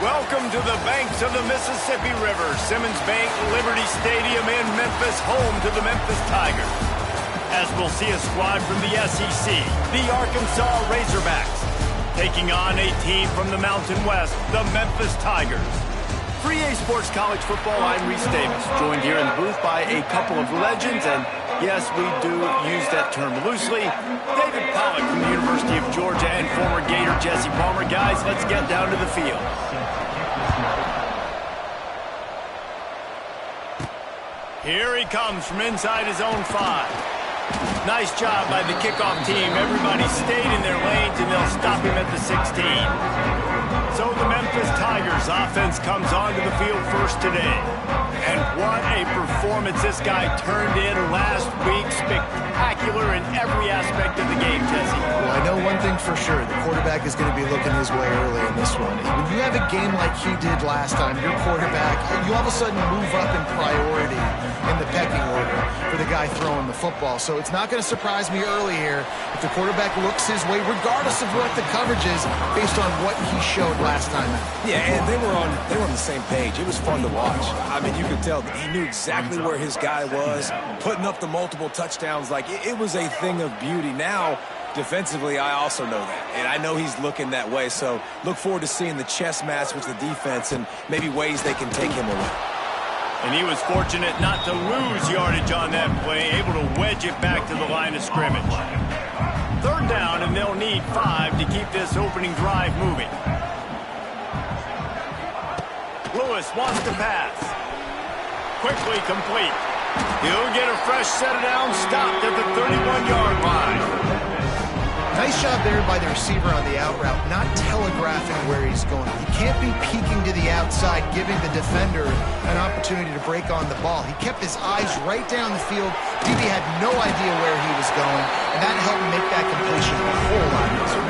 Welcome to the banks of the Mississippi River, Simmons Bank Liberty Stadium in Memphis, home to the Memphis Tigers. As we'll see a squad from the SEC, the Arkansas Razorbacks, taking on a team from the Mountain West, the Memphis Tigers. For EA Sports College Football, I'm Reese Davis, joined here in the booth by a couple of legends, and yes, we do use that term loosely. David Pollack from the University of Georgia and former Gator Jesse Palmer. Guys, let's get down to the field. Here he comes from inside his own 5. Nice job by the kickoff team. Everybody stayed in their lanes, and they'll stop him at the 16. So the Memphis Tigers offense comes onto the field first today. And what a performance this guy turned in last week. Spectacular in every aspect of the game, Jesse. Well, I know one thing for sure. The quarterback is going to be looking his way early in this one. When you have a game like he did last time, your quarterback, you all of a sudden move up in priority in the pecking order for the guy throwing the football. So it's not going to surprise me early here if the quarterback looks his way, regardless of what the coverage is, based on what he showed last time out. Yeah, and they were on the same page. It was fun to watch. I mean, you could tell that he knew exactly where his guy was, putting up the multiple touchdowns. Like, it was a thing of beauty. Now, defensively, I also know that, and I know he's looking that way. So look forward to seeing the chess match with the defense and maybe ways they can take him away. And he was fortunate not to lose yardage on that play, able to wedge it back to the line of scrimmage. Third down, and they'll need 5 to keep this opening drive moving. Lewis wants to pass. Quickly complete. He'll get a fresh set of downs, stopped at the 31-yard line. Nice job there by the receiver on the out route, not telegraphing where he's going. He can't be peeking to the outside, giving the defender an opportunity to break on the ball. He kept his eyes right down the field. DB had no idea where he was going, and that helped make that completion a whole lot easier.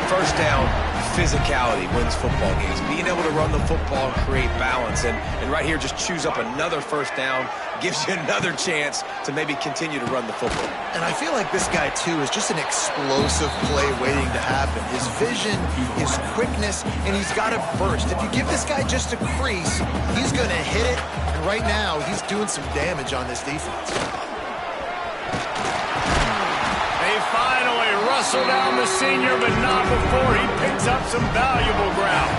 First down, physicality wins football games. Being able to run the football and create balance. And right here, just choose up another first down, gives you another chance to maybe continue to run the football. And I feel like this guy, too, is just an explosive play waiting to happen. His vision, his quickness, and he's got a burst. If you give this guy just a crease, he's going to hit it. And right now, he's doing some damage on this defense. They finally wrestle down the senior, but not before he picks up some valuable ground.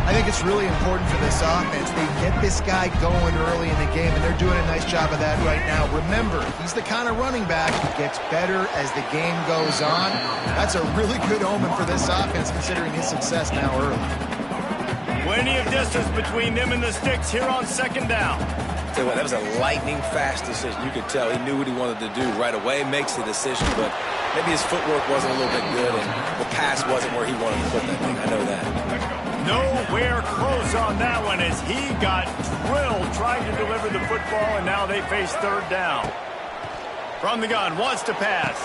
I think it's really important for this offense. They get this guy going early in the game, and they're doing a nice job of that right now. Remember, he's the kind of running back who gets better as the game goes on. That's a really good omen for this offense, considering his success now early. Plenty of distance between them and the sticks here on second down. Tell you what, that was a lightning-fast decision. You could tell he knew what he wanted to do right away, makes the decision, but maybe his footwork wasn't a little bit good, and the pass wasn't where he wanted to put that thing. I know that. Nowhere close on that one as he got drilled trying to deliver the football, and now they face third down. From the gun, wants to pass.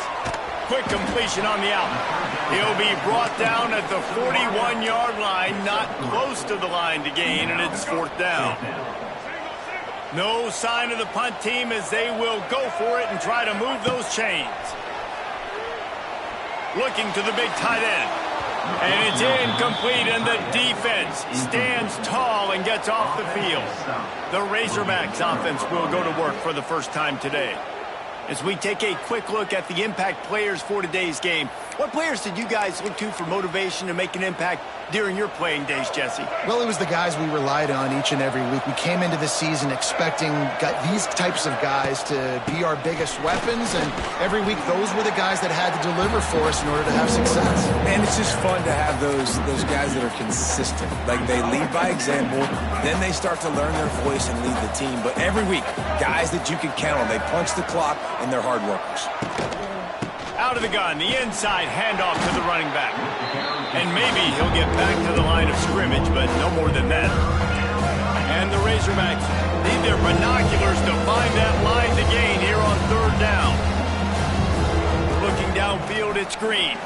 Quick completion on the out. He'll be brought down at the 41-yard line, not close to the line to gain, and it's fourth down. No sign of the punt team as they will go for it and try to move those chains. Looking to the big tight end. And it's incomplete, and the defense stands tall and gets off the field. The Razorbacks offense will go to work for the first time today. As we take a quick look at the impact players for today's game, what players did you guys look to for motivation to make an impact during your playing days, Jesse? Well, it was the guys we relied on each and every week. We came into the season expecting these types of guys to be our biggest weapons, and every week those were the guys that had to deliver for us in order to have success. And it's just fun to have those guys that are consistent. Like, they lead by example, then they start to learn their voice and lead the team. But every week, guys that you can count on, they punch the clock, and they're hard workers. Out of the gun, the inside handoff to the running back. And maybe he'll get back to the line of scrimmage, but no more than that. And the Razorbacks need their binoculars to find that line to gain here on third down. Looking downfield, it's Green.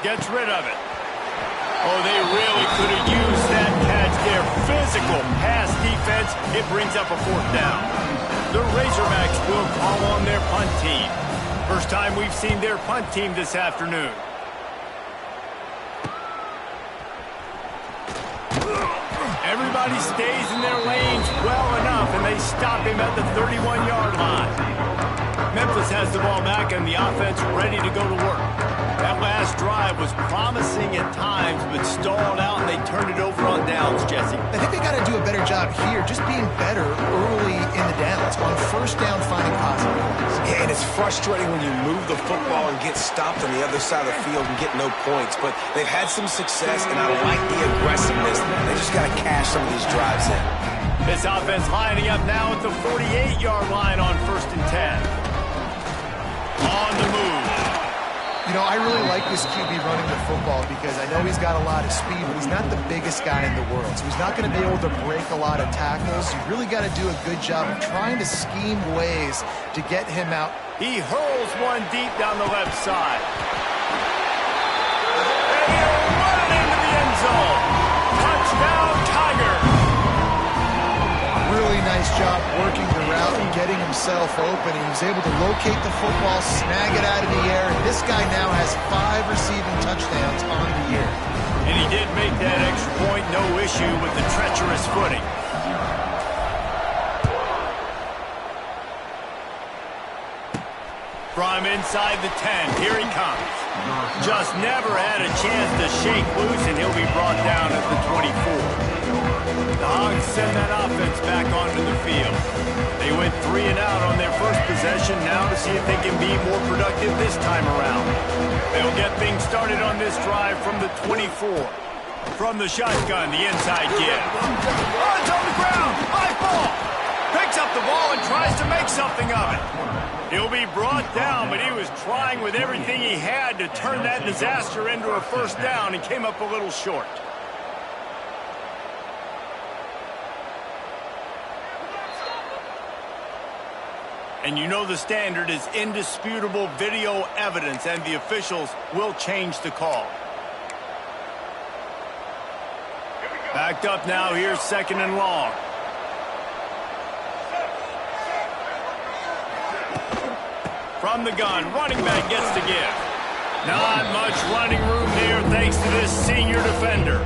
Gets rid of it. Oh, they really could have used that catch there. Physical pass defense. It brings up a fourth down. The Razorbacks will call on their punt team. First time we've seen their punt team this afternoon. Everybody stays in their lanes well enough, and they stop him at the 31-yard line. Memphis has the ball back, and the offense ready to go to work. That last drive was promising at times, but stalled out, and they turned it over on downs, Jesse. I think they got to do a better job here, just being better early in the downs. On first down, finding positive points. Yeah, and it's frustrating when you move the football and get stopped on the other side of the field and get no points. But they've had some success, and I like the aggressiveness. They just got to cash some of these drives in. This offense lining up now at the 48-yard line on 1st and 10. On the move. You know, I really like this QB running the football because I know he's got a lot of speed, but he's not the biggest guy in the world. So he's not going to be able to break a lot of tackles. You really got to do a good job of trying to scheme ways to get him out. He hurls one deep down the left side. And he'll run it into the end zone. Touchdown, Tiger. Really nice job working the route and getting himself open. He was able to locate the football, snag it out of the air, and this guy now has 5 receiving touchdowns on the year. And he did make that extra point, no issue with the treacherous footing. From inside the 10, here he comes. Just never had a chance to shake loose, and he'll be brought down at the 24. The Hogs send that offense back onto the field. They went 3 and out on their first possession, now to see if they can be more productive this time around. They'll get things started on this drive from the 24. From the shotgun, the inside give. Oh, it's on the ground, high ball. Picks up the ball and tries to make something of it. He'll be brought down, but he was trying with everything he had to turn that disaster into a first down and came up a little short. And you know the standard is indisputable video evidence, and the officials will change the call. Backed up now, here's 2nd and long. From the gun, running back gets to give. Not much running room there thanks to this senior defender.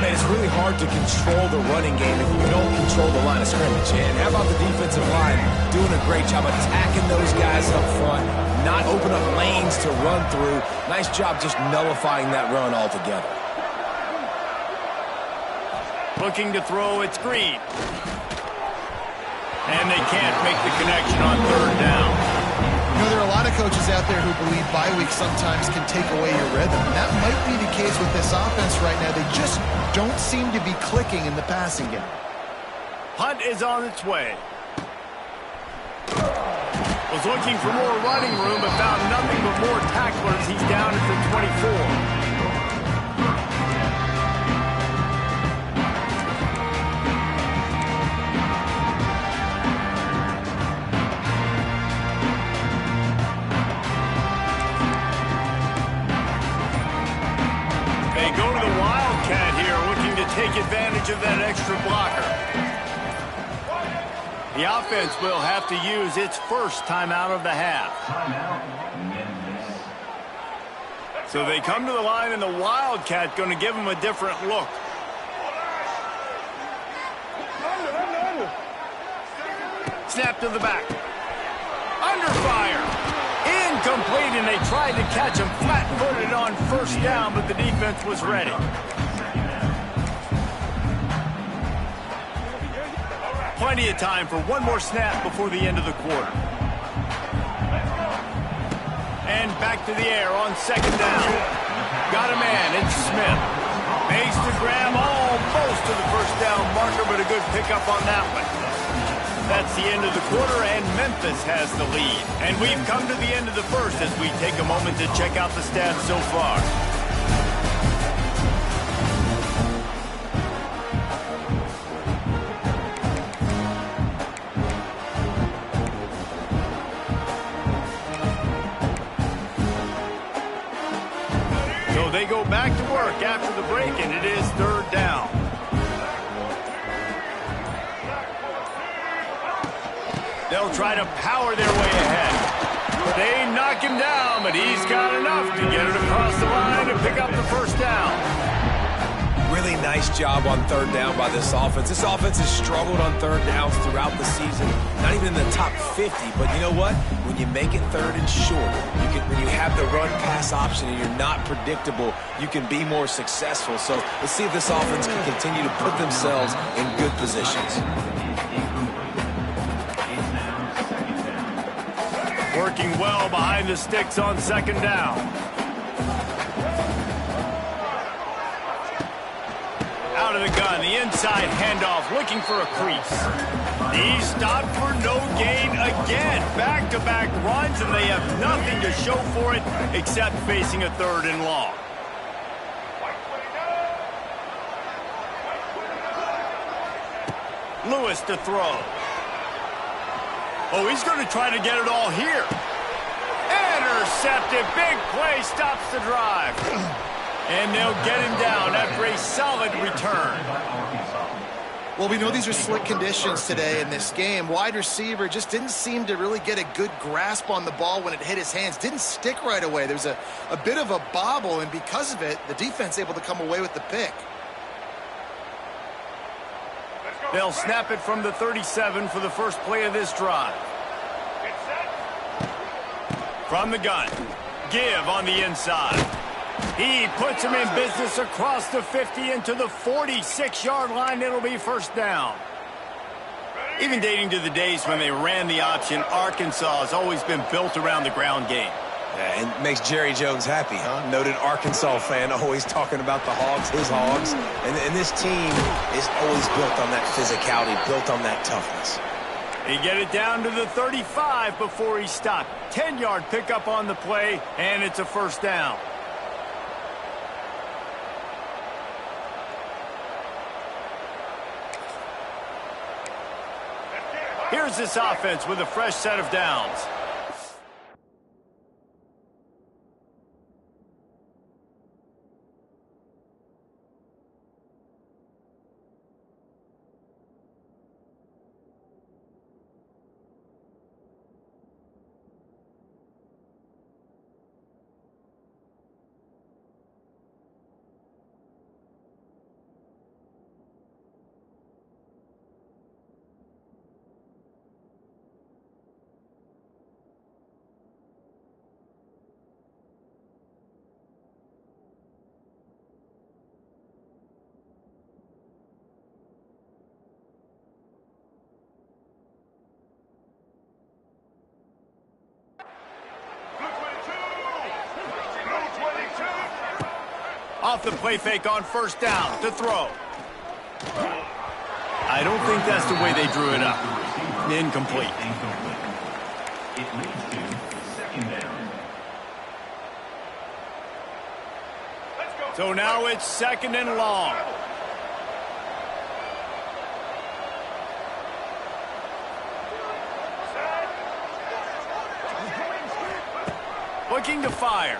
Man, it's really hard to control the running game if you don't control the line of scrimmage. And how about the defensive line doing a great job attacking those guys up front, not open up lanes to run through. Nice job just nullifying that run altogether. Looking to throw, it's Green. And they can't make the connection on 3rd down. You know, there are a lot of coaches out there who believe bye weeks sometimes can take away your rhythm. And that might be the case with this offense right now. They just don't seem to be clicking in the passing game. Hunt is on its way. Was looking for more running room, but found nothing but more tacklers. He's down at the 24. Take advantage of that extra blocker. The offense will have to use its first timeout of the half. So they come to the line, and the Wildcat going to give them a different look. Snap to the back. Under fire. Incomplete, and they tried to catch him flat-footed on 1st down, but the defense was ready. Plenty of time for one more snap before the end of the quarter. And back to the air on 2nd down. Got a man, it's Smith. Makes the grab almost to the 1st down marker, but a good pickup on that one. That's the end of the quarter, and Memphis has the lead. And we've come to the end of the first as we take a moment to check out the stats so far. They go back to work after the break, and it is 3rd down. They'll try to power their way ahead. They knock him down, but he's got enough to get it across the line and pick up the 1st down. Really nice job on third down by this offense. This offense has struggled on third downs throughout the season. Not even in the top 50, but you know what? When you make it third and short, when you have the run-pass option and you're not predictable, you can be more successful. So let's see if this offense can continue to put themselves in good positions. Working well behind the sticks on second down. Out of the gun, the inside handoff, looking for a crease. He's stopped for no gain again. Back-to-back runs, and they have nothing to show for it except facing a third and long. Lewis to throw. Oh, he's going to try to get it all here. Intercepted. Big play stops the drive. And they'll get him down after a solid return. Well, we know these are slick conditions today in this game. Wide receiver just didn't seem to really get a good grasp on the ball when it hit his hands. Didn't stick right away. There was a bit of a bobble, and because of it, the defense able to come away with the pick. They'll snap it from the 37 for the first play of this drive. From the gun, give on the inside. He puts him in business across the 50 into the 46-yard line. It'll be first down. Even dating to the days when they ran the option, Arkansas has always been built around the ground game. Yeah, and makes Jerry Jones happy, huh? Noted Arkansas fan, always talking about the Hogs, his Hogs. And this team is always built on that physicality, built on that toughness. He get it down to the 35 before he stopped. 10-yard pickup on the play, and it's a first down. Here's this offense with a fresh set of downs. Off the play fake on first down to throw. I don't think that's the way they drew it up. Incomplete. It leads to second down. So now it's second and long. Looking to fire.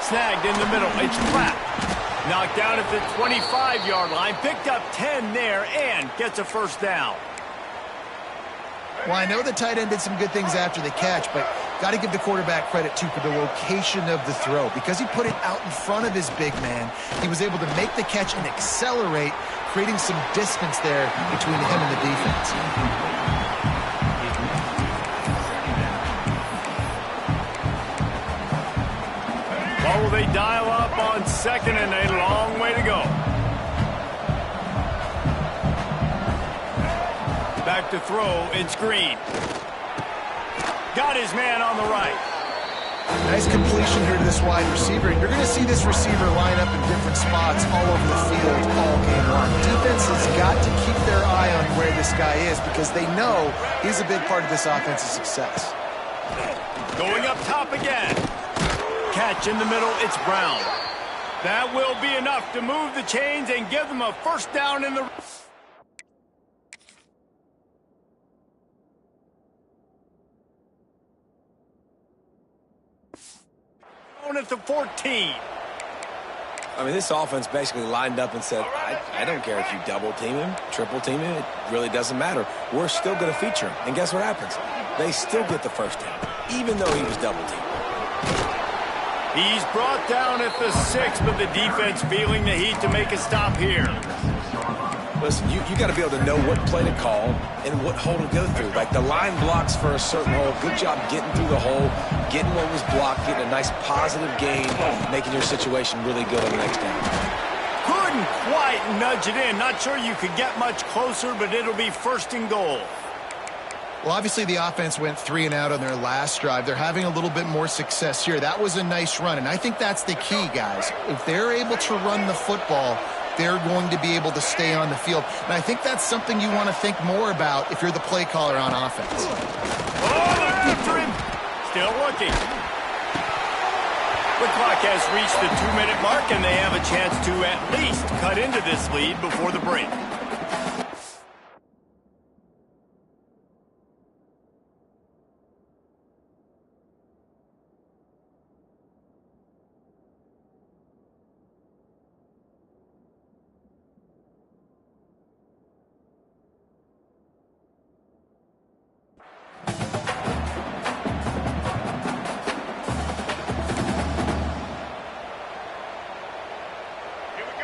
Snagged in the middle. It's trapped. Knocked down at the 25-yard line. Picked up 10 there and gets a first down. Well, I know the tight end did some good things after the catch, but got to give the quarterback credit, too, for the location of the throw. Because he put it out in front of his big man, he was able to make the catch and accelerate, creating some distance there between him and the defense. What will they dial up on second and a long way to go? Back to throw, it's Green. Got his man on the right. Nice completion here to this wide receiver. You're going to see this receiver line up in different spots all over the field all game long. Defense has got to keep their eye on where this guy is because they know he's a big part of this offense's success. Going up top again. Catch in the middle, it's Brown. That will be enough to move the chains and give them a first down in the... at the 14. I mean, this offense basically lined up and said, I don't care if you double team him, triple team him, it really doesn't matter. We're still going to feature him. And guess what happens? They still get the first down, even though he was double teamed. He's brought down at the 6, but the defense feeling the heat to make a stop here. Listen, you got to be able to know what play to call and what hole to go through. Like the line blocks for a certain hole. Good job getting through the hole, getting what was blocked, getting a nice positive gain, making your situation really good on the next down. Couldn't quite nudge it in. Not sure you could get much closer, but it'll be 1st and goal. Well, obviously the offense went 3 and out on their last drive. They're having a little bit more success here. That was a nice run, and I think that's the key, guys. If they're able to run the football, they're going to be able to stay on the field. And I think that's something you want to think more about if you're the play caller on offense. Oh, they're after him. Still looking. The clock has reached the 2-minute mark, and they have a chance to at least cut into this lead before the break.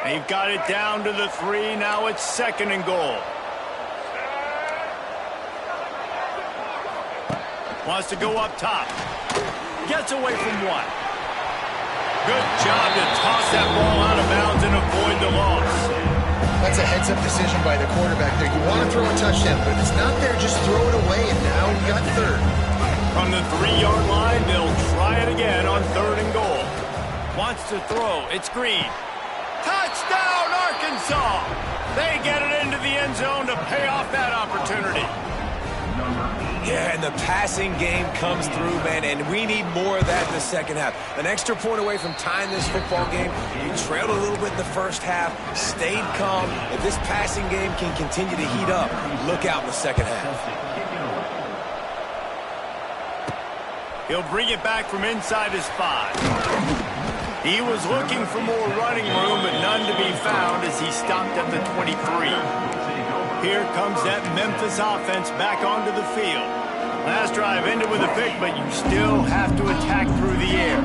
They've got it down to the 3. Now it's 2nd and goal. Wants to go up top. Gets away from 1. Good job to toss that ball out of bounds and avoid the loss. That's a heads-up decision by the quarterback there. You want to throw a touchdown, but if it's not there, just throw it away, and now we got 3rd. From the 3-yard line, they'll try it again on 3rd and goal. Wants to throw. It's Green. Touchdown, Arkansas! They get it into the end zone to pay off that opportunity. Yeah, and the passing game comes through, man, and we need more of that in the second half. An extra point away from tying this football game. You trailed a little bit in the first half, stayed calm. If this passing game can continue to heat up, look out in the second half. He'll bring it back from inside his 5. He was looking for more running room, but none to be found as he stopped at the 23. Here comes that Memphis offense back onto the field. Last drive ended with a pick, but you still have to attack through the air.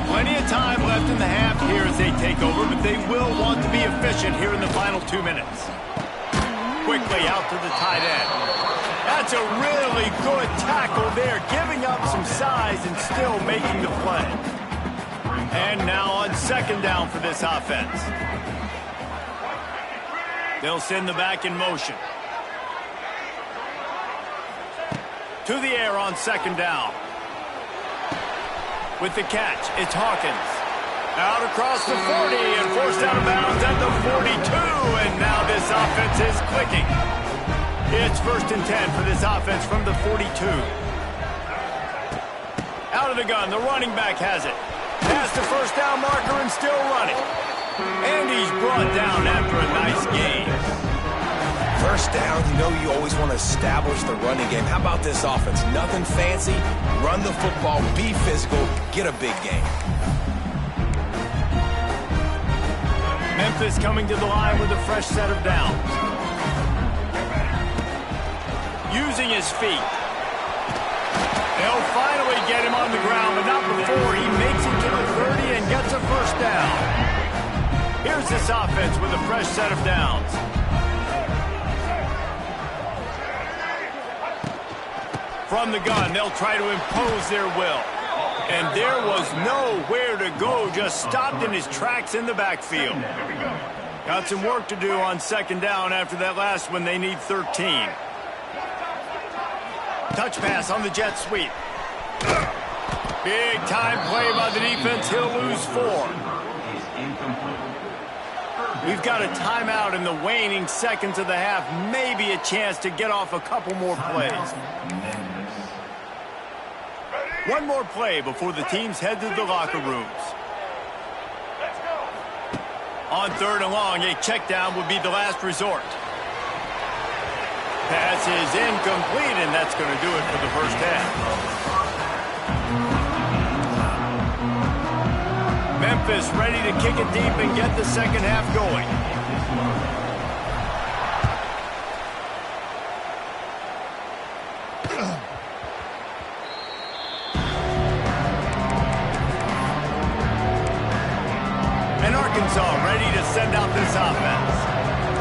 Plenty of time left in the half here as they take over, but they will want to be efficient here in the final 2 minutes. Quickly out to the tight end. That's a really good tackle there, giving up some size and still making the play. And now on 2nd down for this offense. They'll send the back in motion. To the air on 2nd down. With the catch, it's Hawkins. Out across the 40 and forced out of bounds at the 42. And now this offense is clicking. It's 1st and 10 for this offense from the 42. Out of the gun, the running back has it. Past the 1st down marker and still running. And he's brought down after a nice gain. 1st down, you know you always want to establish the running game. How about this offense? Nothing fancy. Run the football, be physical, get a big gain. Memphis coming to the line with a fresh set of downs. Using his feet. They'll finally get him on the ground, but not before he makes it to the 30 and gets a 1st down. Here's this offense with a fresh set of downs. From the gun, they'll try to impose their will. And there was nowhere to go, just stopped in his tracks in the backfield. Got some work to do on 2nd down after that last one. They need 13. Touch pass on the jet sweep. Big time play by the defense. He'll lose 4. We've got a timeout in the waning seconds of the half. Maybe a chance to get off a couple more plays. One more play before the teams head to the locker rooms. On 3rd and long, a check down would be the last resort. Pass is incomplete, and that's going to do it for the 1st half. Memphis ready to kick it deep and get the 2nd half going. send out this offense.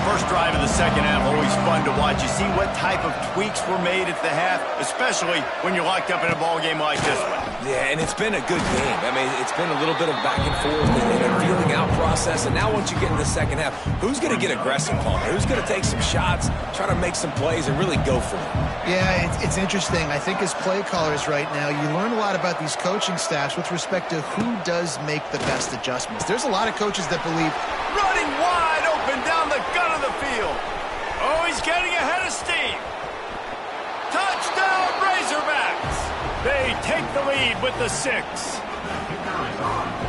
First drive of the second half, always fun to watch. You see what type of tweaks were made at the half, especially when you're locked up in a ball game like this one. Yeah, and it's been a good game. I mean, it's been a little bit of back and forth and a feeling out process. And now once you get in the second half, who's going to get aggressive, Palmer? Who's going to take some shots, try to make some plays, and really go for it? Yeah, it's interesting. I think as play callers right now, you learn a lot about these coaching staffs with respect to who does make the best adjustments. There's a lot of coaches that believe running wide open down the gut of the field. Oh, he's getting ahead of steam. Touchdown, Razorbacks. They take the lead with the 6.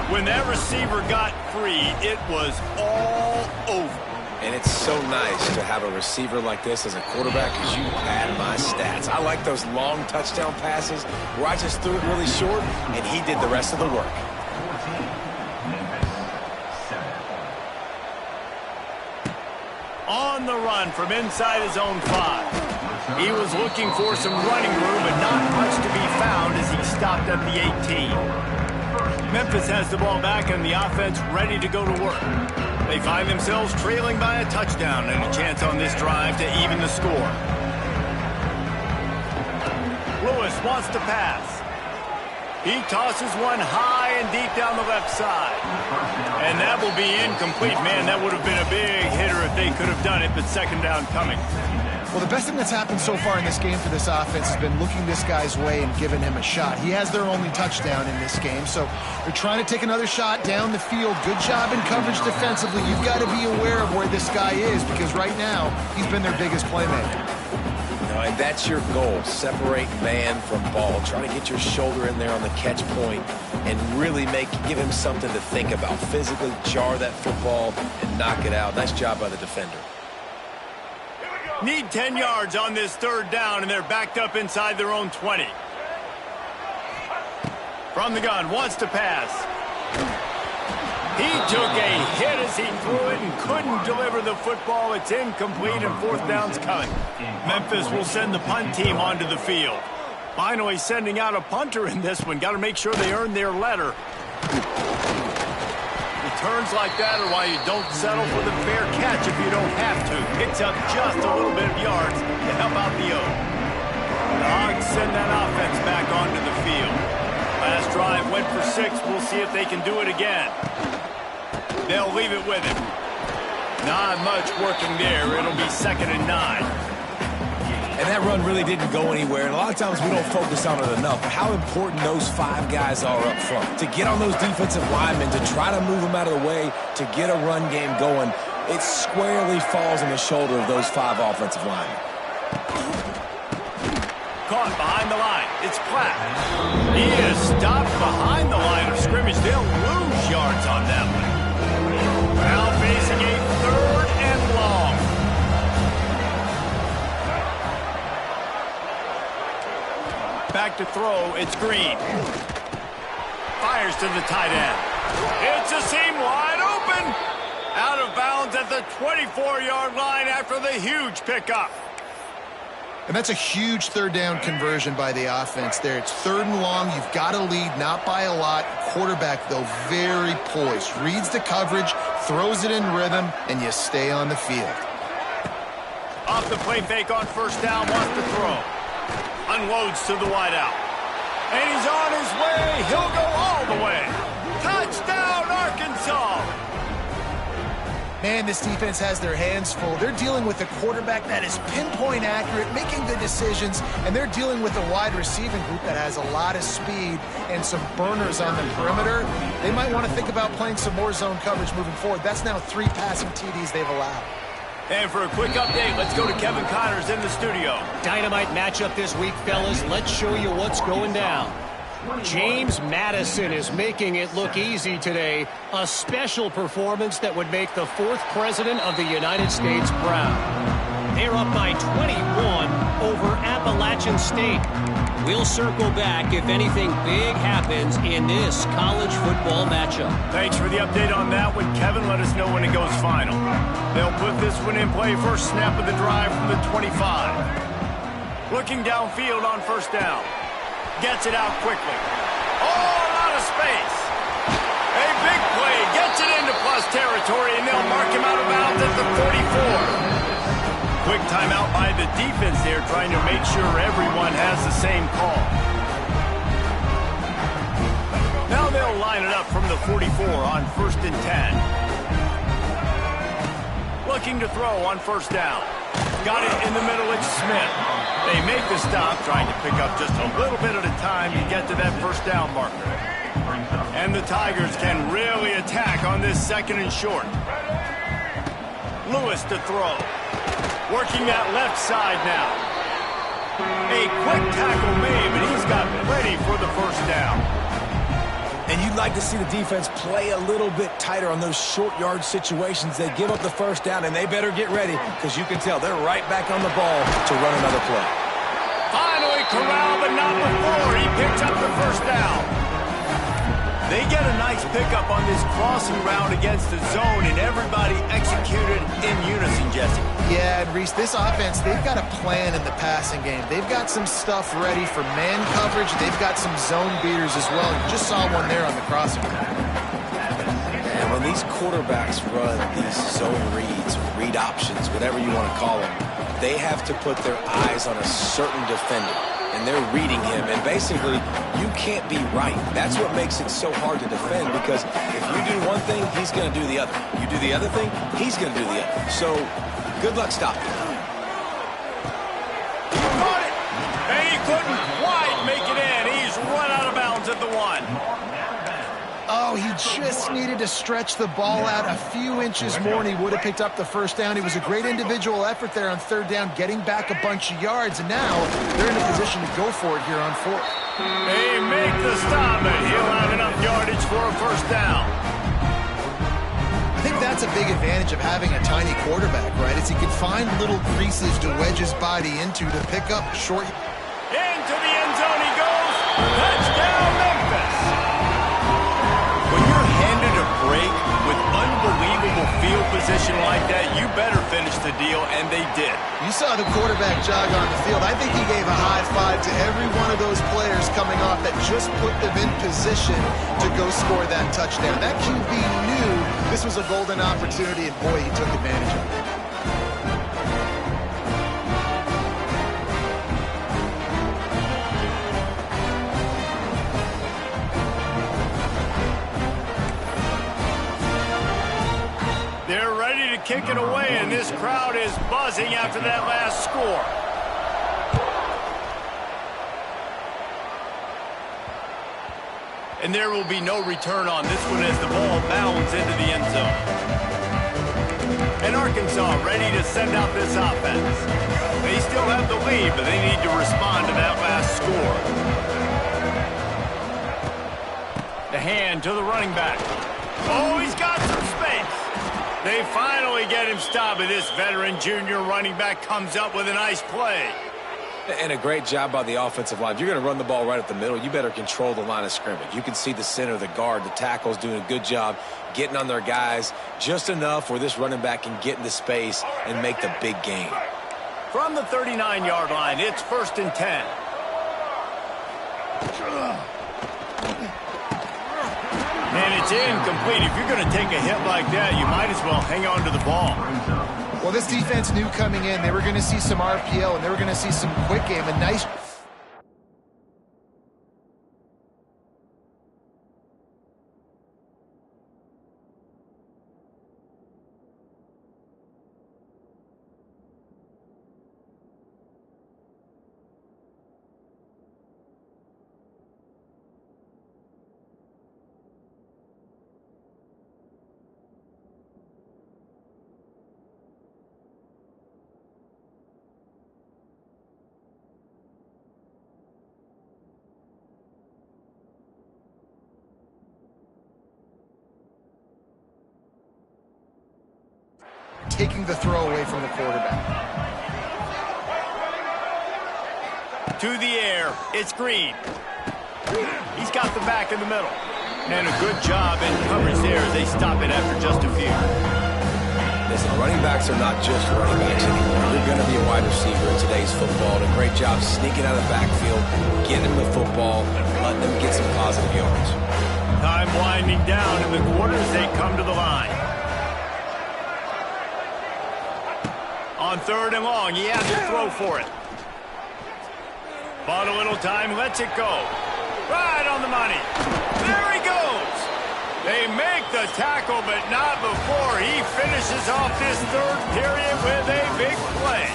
When that receiver got free, it was all over. And it's so nice to have a receiver like this as a quarterback because you pad my stats. I like those long touchdown passes where I just threw it really short and he did the rest of the work. 14, Memphis, 7. On the run from inside his own 5. He was looking for some running room, but not much to be found as he stopped at the 18. Memphis has the ball back and the offense ready to go to work. They find themselves trailing by a touchdown and a chance on this drive to even the score. Lewis wants to pass. He tosses one high and deep down the left side. And that will be incomplete. Man, that would have been a big hitter if they could have done it, but second down coming. Well, the best thing that's happened so far in this game for this offense has been looking this guy's way and giving him a shot. He has their only touchdown in this game, so they're trying to take another shot down the field. Good job in coverage defensively. You've got to be aware of where this guy is because right now he's been their biggest playmaker. And that's your goal, separate man from ball. Try to get your shoulder in there on the catch point and really give him something to think about. Physically jar that football and knock it out. Nice job by the defender. Need 10 yards on this third down, and they're backed up inside their own 20. From the gun, wants to pass. He took a hit as he threw it and couldn't deliver the football. It's incomplete, and fourth down's coming. Memphis will send the punt team onto the field. Finally sending out a punter in this one. Got to make sure they earn their letter. Returns like that are why you don't settle for the fair catch if you don't have to. Picks up just a little bit of yards to help out the O. The Hogs send that offense back onto the field. Last drive went for 6. We'll see if they can do it again. They'll leave it with him. Not much working there. It'll be 2nd and 9. And that run really didn't go anywhere. And a lot of times we don't focus on it enough. But how important those 5 guys are up front. To get on those defensive linemen, to try to move them out of the way, to get a run game going, it squarely falls on the shoulder of those 5 offensive linemen. Caught behind the line. It's Platt. He is stopped behind the line of scrimmage. They'll lose yards on that one. Now facing a 3rd and long. Back to throw, it's Green. Fires to the tight end. It's a seam wide open. Out of bounds at the 24-yard line after the huge pickup. And that's a huge third down conversion by the offense there. It's 3rd and long. You've got to lead, not by a lot. Quarterback, though, very poised. Reads the coverage, throws it in rhythm, and you stay on the field. Off the play fake on first down, wants to throw. Unloads to the wideout. And he's on his way. He'll go all the way. Touchdown, Arkansas. Man, this defense has their hands full. They're dealing with a quarterback that is pinpoint accurate, making the decisions, and they're dealing with a wide receiving group that has a lot of speed and some burners on the perimeter. They might want to think about playing some more zone coverage moving forward. That's now 3 passing TDs they've allowed. And for a quick update, let's go to Kevin Connors in the studio. Dynamite matchup this week, fellas. Let's show you what's going down. James Madison is making it look easy today. A special performance that would make the 4th president of the United States proud. They're up by 21 over Appalachian State. We'll circle back if anything big happens in this college football matchup. Thanks for the update on that one, Kevin. Let us know when it goes final. They'll put this one in play first snap of the drive from the 25. Looking downfield on first down. Gets it out quickly. All out of space. A big play. Gets Gets it into plus territory, and they'll mark him out of bounds at the 44. Quick timeout by the defense there, trying to make sure everyone has the same call. Now they'll line it up from the 44 on 1st and 10. Looking to throw on 1st down. Got it in the middle, it's Smith. They make the stop, trying to pick up just a little bit at a time to get to that 1st down marker. And the Tigers can really attack on this 2nd and short. Lewis to throw. Working that left side now. A quick tackle made, but he's got plenty for the 1st down. And you'd like to see the defense play a little bit tighter on those short yard situations. They give up the 1st down, and they better get ready because you can tell they're right back on the ball to run another play. Finally corralled, but not before. He picks up the 1st down. They get a nice pickup on this crossing route against the zone, and everybody executed in unison, Jesse. Yeah, and Reese, this offense, they've got a plan in the passing game. They've got some stuff ready for man coverage. They've got some zone beaters as well. You just saw one there on the crossing route. And when these quarterbacks run these zone reads, read options, whatever you want to call them, they have to put their eyes on a certain defender. And they're reading him, and basically, you can't be right. That's what makes it so hard to defend, because if you do one thing, he's going to do the other. You do the other thing, he's going to do the other. So, good luck stopping. Caught it! And he couldn't quite make it in. He's run out of bounds at the 1. Oh, he just needed to stretch the ball out a few inches more, and he would have picked up the 1st down. It was a great individual effort there on 3rd down, getting back a bunch of yards, and now they're in a position to go for it here on 4th. They make the stop, and he'll have enough yardage for a 1st down. I think that's a big advantage of having a tiny quarterback, right? Is he can find little creases to wedge his body into to pick up short. Into the end zone he goes. Touchdown, Memphis. When you're handed a break with unbelievable field position like that, you better finish the deal, and they did. You saw the quarterback jog on the field. I think he gave a high five to every one of those players coming off that just put them in position to go score that touchdown. That QB knew this was a golden opportunity, and boy, he took advantage of it. They're ready to kick it away, and this crowd is buzzing after that last score. And there will be no return on this one as the ball bounds into the end zone. And Arkansas ready to send out this offense. They still have the lead, but they need to respond to that last score. The hand to the running back. Oh, he's got some space. They finally get him stopped, and this veteran junior running back comes up with a nice play. And a great job by the offensive line. If you're going to run the ball right at the middle, you better control the line of scrimmage. You can see the center, the guard, the tackles doing a good job getting on their guys just enough where this running back can get into space and make the big gain. From the 39-yard line, it's 1st and 10. And it's incomplete. If you're going to take a hit like that, you might as well hang on to the ball. Well, this defense knew coming in they were going to see some RPO, and they were going to see some quick game. A nice... taking the throw away from the quarterback. To the air, it's Green. He's got the back in the middle. And a good job in coverage there as they stop it after just a few. Listen, running backs are not just running backs anymore. You're going to be a wide receiver in today's football. And a great job sneaking out of the backfield, getting them the football, letting them get some positive yards. Time winding down in the quarter as they come to the line. On 3rd and long, he has to throw for it. Bought a little time, lets it go. Right on the money. There he goes. They make the tackle, but not before he finishes off this 3rd period with a big play.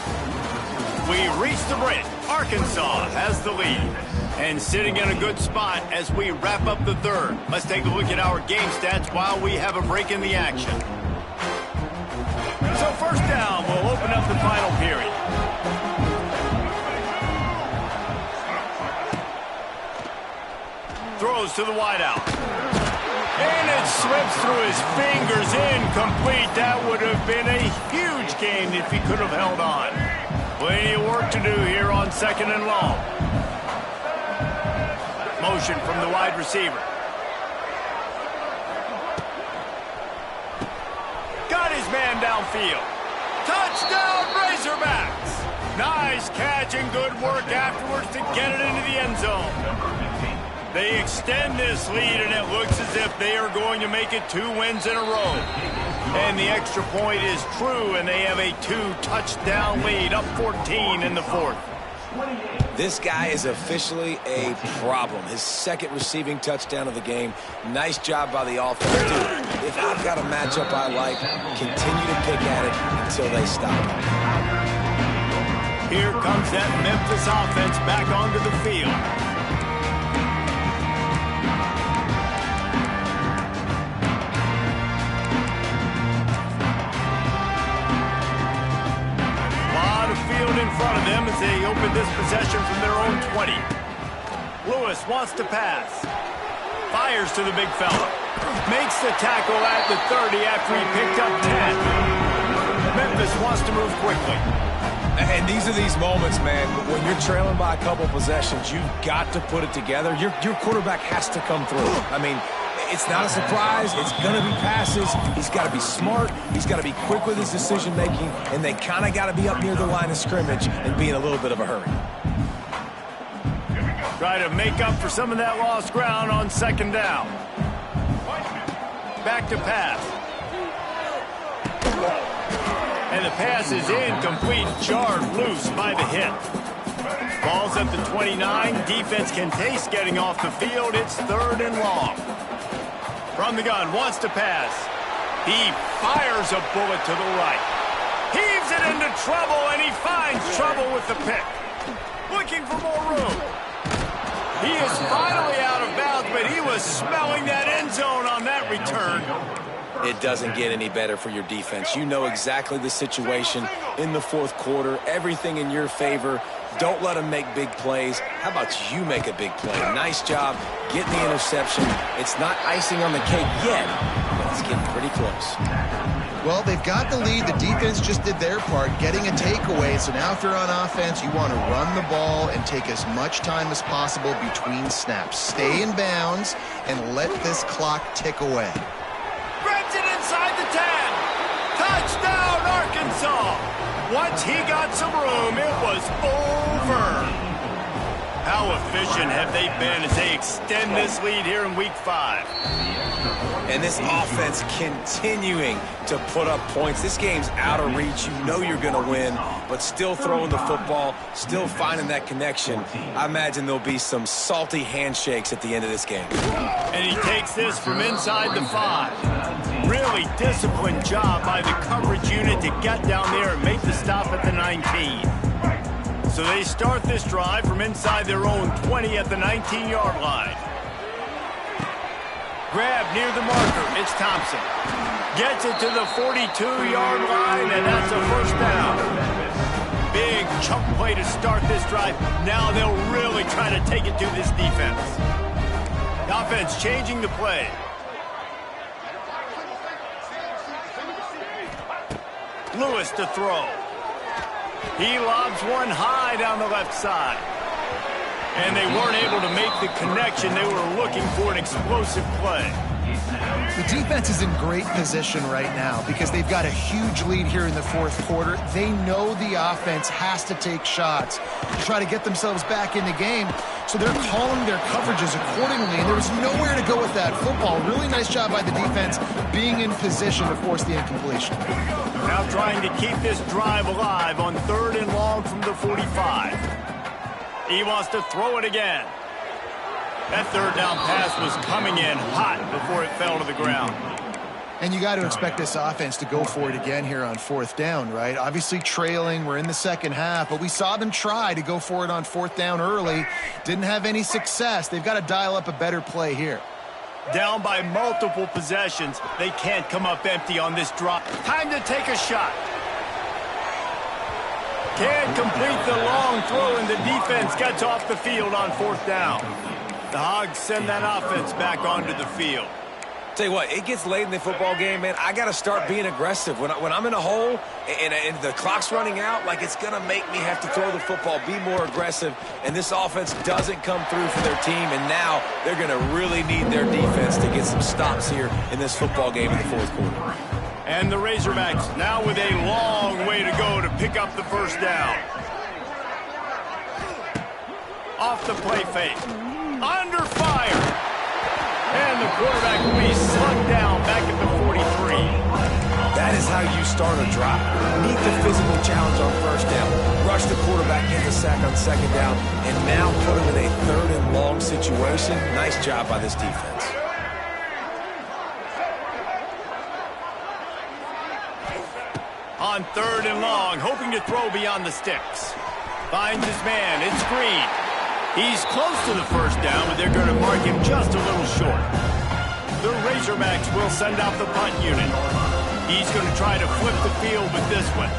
We reach the break. Arkansas has the lead. And sitting in a good spot as we wrap up the 3rd. Let's take a look at our game stats while we have a break in the action. So 1st down, we'll open up the final period. Throws to the wideout. And it slips through his fingers, incomplete. That would have been a huge gain if he could have held on. Plenty of work to do here on 2nd and long. Motion from the wide receiver. Got his man downfield. Touchdown, Razorbacks! Nice catch and good work afterwards to get it into the end zone. They extend this lead, and it looks as if they are going to make it 2 wins in a row. And the extra point is true, and they have a 2-touchdown lead, up 14 in the 4th. This guy is officially a problem. His 2nd receiving touchdown of the game. Nice job by the offense. Dude, if I've got a matchup I like, continue to pick at it until they stop. Here comes that Memphis offense back onto the field. In front of them as they open this possession from their own 20. Lewis wants to pass. Fires to the big fella. Makes the tackle at the 30 after he picked up 10. Memphis wants to move quickly. And these are these moments, man, when you're trailing by a couple possessions, you've got to put it together. Your quarterback has to come through. I mean, it's not a surprise. It's going to be passes. He's got to be smart. He's got to be quick with his decision-making, and they kind of got to be up near the line of scrimmage and be in a little bit of a hurry. Try to make up for some of that lost ground on 2nd down. Back to pass. And the pass is incomplete, jarred loose by the hit. Ball's at the 29. Defense can taste getting off the field. It's 3rd and long. From the gun, wants to pass. He fires a bullet to the right. Heaves it into trouble, and he finds trouble with the pick. Looking for more room. He is finally out of bounds, but he was smelling that end zone on that return. It doesn't get any better for your defense. You know exactly the situation in the 4th quarter. Everything in your favor. Don't let them make big plays. How about you make a big play? Nice job getting the interception. It's not icing on the cake yet, but it's getting pretty close. Well, they've got the lead. The defense just did their part, getting a takeaway. So now if they're on offense, you want to run the ball and take as much time as possible between snaps. Stay in bounds and let this clock tick away. Grabs it inside the 10. Touchdown, Arkansas. Once he got some room, it was over. How efficient have they been as they extend this lead here in Week 5? And this offense continuing to put up points. This game's out of reach. You know you're going to win, but still throwing the football, still finding that connection. I imagine there'll be some salty handshakes at the end of this game. And he takes this from inside the 5. Really disciplined job by the coverage unit to get down there and make the stop at the 19. So they start this drive from inside their own 20 at the 19-yard line. Grab near the marker. It's Thompson. Gets it to the 42-yard line, and that's a 1st down. Big chunk play to start this drive. Now they'll really try to take it to this defense. The offense changing the play. Lewis to throw. He lobs one high down the left side. And they weren't able to make the connection. They were looking for an explosive play. The defense is in great position right now because they've got a huge lead here in the fourth quarter. They know the offense has to take shots to try to get themselves back in the game, so they're calling their coverages accordingly, and there was nowhere to go with that football. Really nice job by the defense being in position to force the incompletion. Now trying to keep this drive alive on 3rd and long from the 45. He wants to throw it again. That 3rd down pass was coming in hot before it fell to the ground. And you got to expect this offense to go for it again here on 4th down, right? Obviously trailing, we're in the second half, but we saw them try to go for it on 4th down early. Didn't have any success. They've got to dial up a better play here. Down by multiple possessions, they can't come up empty on this drop. Time to take a shot. Can't complete the long throw, and the defense gets off the field on 4th down. The Hogs send that offense back onto the field. Tell you what, it gets late in the football game, man. I got to start being aggressive. When I'm in a hole and the clock's running out, like, it's going to make me have to throw the football, be more aggressive, and this offense doesn't come through for their team, and now they're going to really need their defense to get some stops here in this football game in the fourth quarter. And the Razorbacks now with a long way to go to pick up the 1st down. Off the play fake. Under fire. And the quarterback will be slugged down back at the 43. That is how you start a drive. Meet the physical challenge on 1st down. Rush the quarterback, get the sack on 2nd down, and now put him in a 3rd and long situation. Nice job by this defense. On 3rd and long, hoping to throw beyond the sticks. Finds his man. It's Green. He's close to the 1st down, but they're going to mark him just a little short. The Razorbacks will send out the punt unit. He's going to try to flip the field with this one.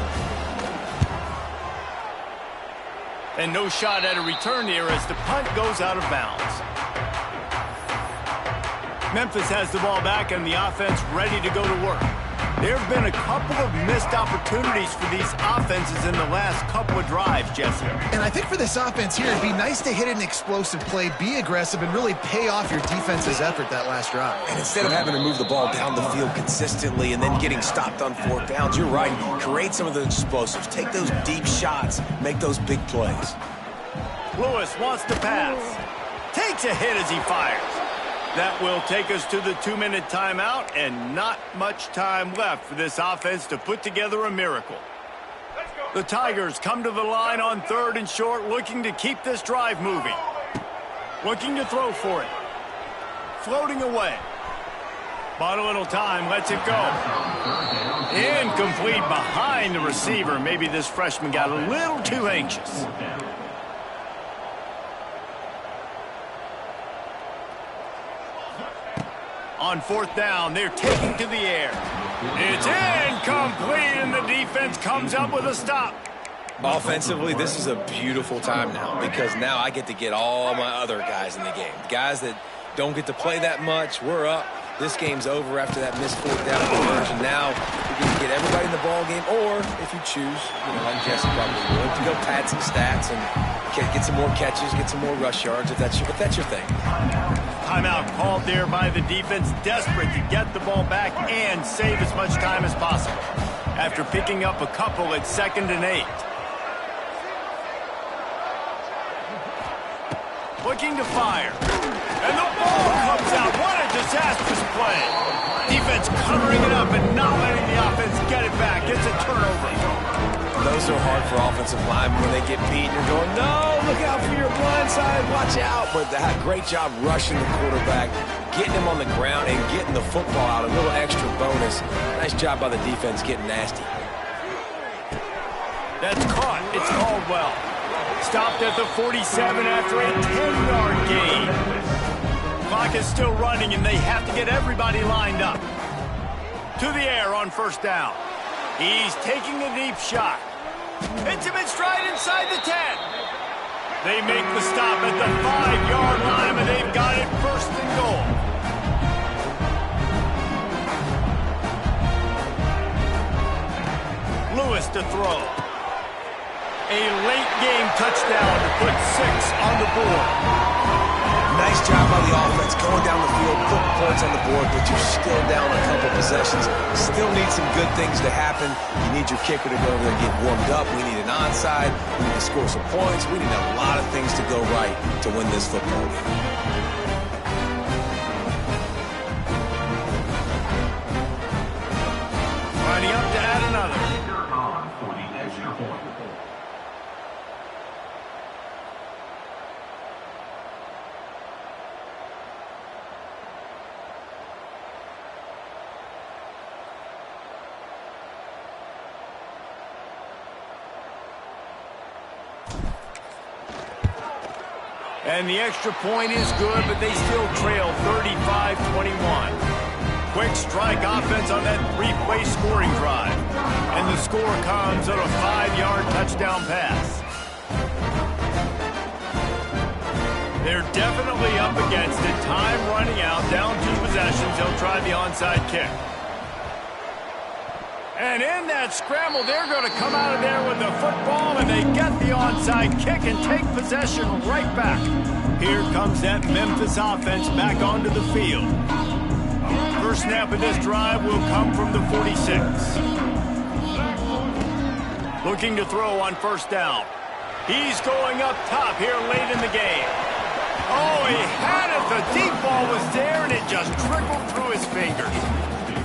And no shot at a return here as the punt goes out of bounds. Memphis has the ball back and the offense ready to go to work. There have been a couple of missed opportunities for these offenses in the last couple of drives, Jesse. And I think for this offense here, it'd be nice to hit an explosive play, be aggressive, and really pay off your defense's effort that last drive. And instead of having to move the ball down the field consistently and then getting stopped on 4th downs, you're right. Create some of those explosives. Take those deep shots. Make those big plays. Lewis wants to pass. Takes a hit as he fires. That will take us to the 2-minute timeout, and not much time left for this offense to put together a miracle. The Tigers come to the line on 3rd and short, looking to keep this drive moving. Looking to throw for it. Floating away. Bought a little time, lets it go. Incomplete behind the receiver. Maybe this freshman got a little too anxious. On 4th down, they're taking to the air. It's incomplete, and the defense comes up with a stop. Offensively, this is a beautiful time now because now I get to get all my other guys in the game. Guys that don't get to play that much, we're up. This game's over after that missed 4th down conversion. Now we can get everybody in the ball game, or if you choose, like Jesse probably would, to go pad some stats and get some more catches, get some more rush yards if that's your thing. Timeout called there by the defense, desperate to get the ball back and save as much time as possible. After picking up a couple at 2nd and 8. Looking to fire. And the ball comes out. What a disastrous play. Defense covering it up and not letting the offense get it back. It's a turnover. Those are hard for offensive linemen when they get beat. You're going, no, look out for your blind side. Watch out. But they had a great job rushing the quarterback, getting him on the ground, and getting the football out. A little extra bonus. Nice job by the defense getting nasty. That's caught. It's called well. Stopped at the 47 after a 10-yard gain. Clock is still running, and they have to get everybody lined up. To the air on 1st down. He's taking a deep shot. Hits him in stride inside the 10. They make the stop at the 5-yard line, and they've got it 1st and goal. Lewis to throw. A late game touchdown to put 6 on the board. nice job by the offense going down the field, putting points on the board, but you're still down a couple possessions. Still need some good things to happen. You need your kicker to go there and get warmed up. We need an onside. We need to score some points. We need a lot of things to go right to win this football game. Lining up to add another. On for the extra point. And the extra point is good, but they still trail 35-21. Quick strike offense on that three-play scoring drive. And the score comes on a 5-yard touchdown pass. They're definitely up against it. Time running out, down 2 possessions. They'll try the onside kick. And in that scramble, they're going to come out of there with the football, and they get the onside kick and take possession right back. Here comes that Memphis offense back onto the field. First snap of this drive will come from the 46. Looking to throw on first down. He's going up top here late in the game. Oh, he had it. The deep ball was there, and it just trickled through his fingers.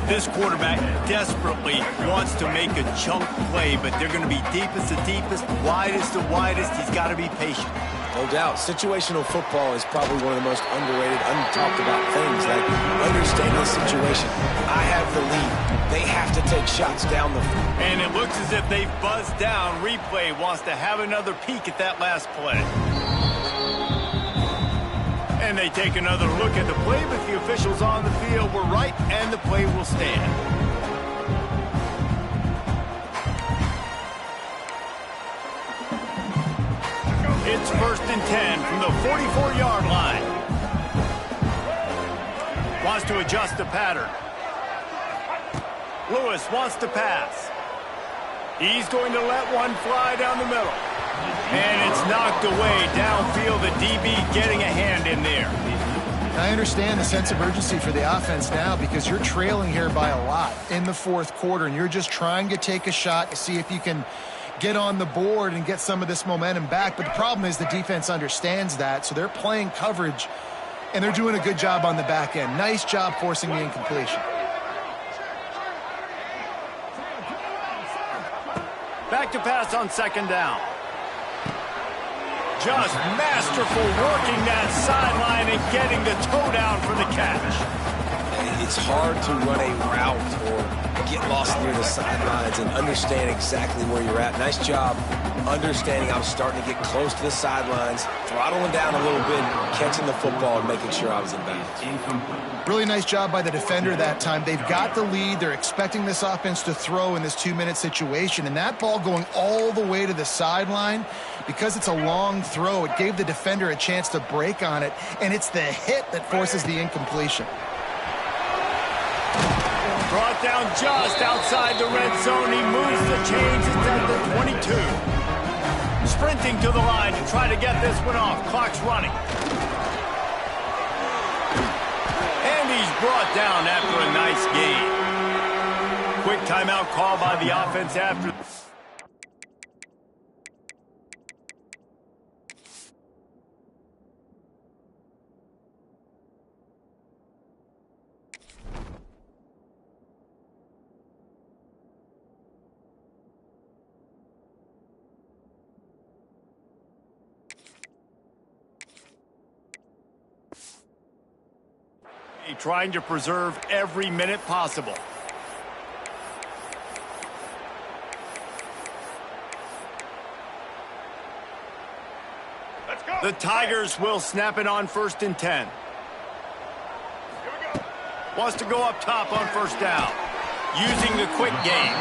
This quarterback desperately wants to make a chunk play, but they're going to be deepest to deepest, widest to widest. He's got to be patient. No doubt. Situational football is probably one of the most underrated, untalked about things. Like, understanding the situation. I have the lead. They have to take shots down the field. And it looks as if they've buzzed down. Replay wants to have another peek at that last play. And they take another look at the play, but the officials on the field were right, and the play will stand. It's 1st and 10 from the 44-yard line. Wants to adjust the pattern. Lewis wants to pass. He's going to let one fly down the middle. And it's knocked away downfield. The DB getting a hand in there. I understand the sense of urgency for the offense now because you're trailing here by a lot in the 4th quarter, and you're just trying to take a shot to see if you can get on the board and get some of this momentum back. But the problem is the defense understands that, so they're playing coverage, and they're doing a good job on the back end. Nice job forcing the incompletion. Back to pass on 2nd down. Just masterful working that sideline and getting the toe down for the catch. It's hard to run a route or get lost near the sidelines and understand exactly where you're at. Nice job understanding I was starting to get close to the sidelines, throttling down a little bit, catching the football and making sure I was in bounds. Really nice job by the defender that time. They've got the lead. They're expecting this offense to throw in this 2-minute situation. And that ball going all the way to the sideline, because it's a long throw, it gave the defender a chance to break on it. And it's the hit that forces the incompletion. Brought down just outside the red zone. He moves the chains. It's at the 22. Sprinting to the line to try to get this one off. Clock's running. And he's brought down after a nice gain. Quick timeout call by the offense after. Trying to preserve every minute possible. Let's go. The Tigers will snap it on 1st and 10. Wants to go up top on 1st down. Using the quick game.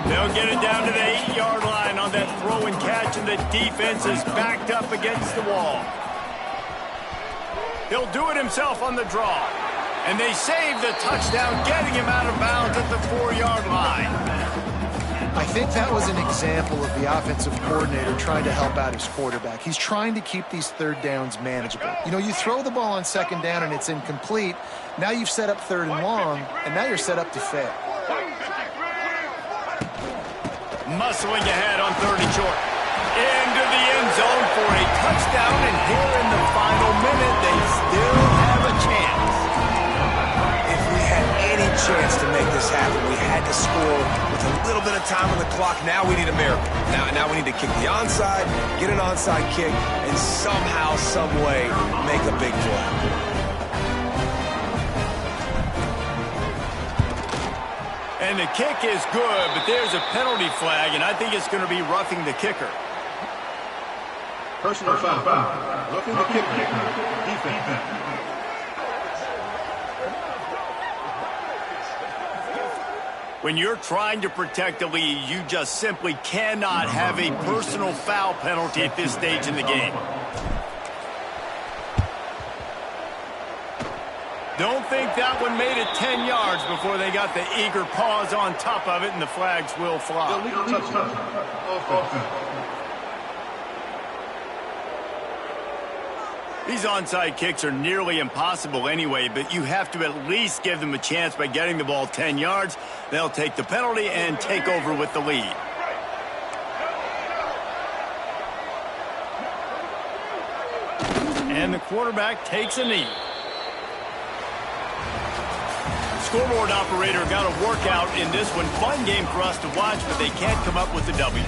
They'll get it down to the 8-yard line on that throw and catch, and the defense is backed up against the wall. He'll do it himself on the draw. And they save the touchdown, getting him out of bounds at the 4-yard line. I think that was an example of the offensive coordinator trying to help out his quarterback. He's trying to keep these third downs manageable. You know, you throw the ball on second down and it's incomplete. Now you've set up third and long, and now you're set up to fail. Muscling ahead on third and short. Into the end zone for a touchdown, and here in the final minute, they still have a chance. If we had any chance to make this happen, we had to score with a little bit of time on the clock. Now we need a miracle. Now we need to kick the onside, get an onside kick, and somehow, some way, make a big play. And the kick is good, but there's a penalty flag, and I think it's going to be roughing the kicker. Personal foul. Roughing the kicker. Defense. When you're trying to protect the lead, you just simply cannot have a personal foul penalty at this stage in the game. Don't think that one made it 10 yards before they got the eager paws on top of it, and the flags will fly. These onside kicks are nearly impossible anyway, but you have to at least give them a chance by getting the ball 10 yards. They'll take the penalty and take over with the lead. And the quarterback takes a knee. Scoreboard operator got a workout in this one. Fun game for us to watch, but they can't come up with the W.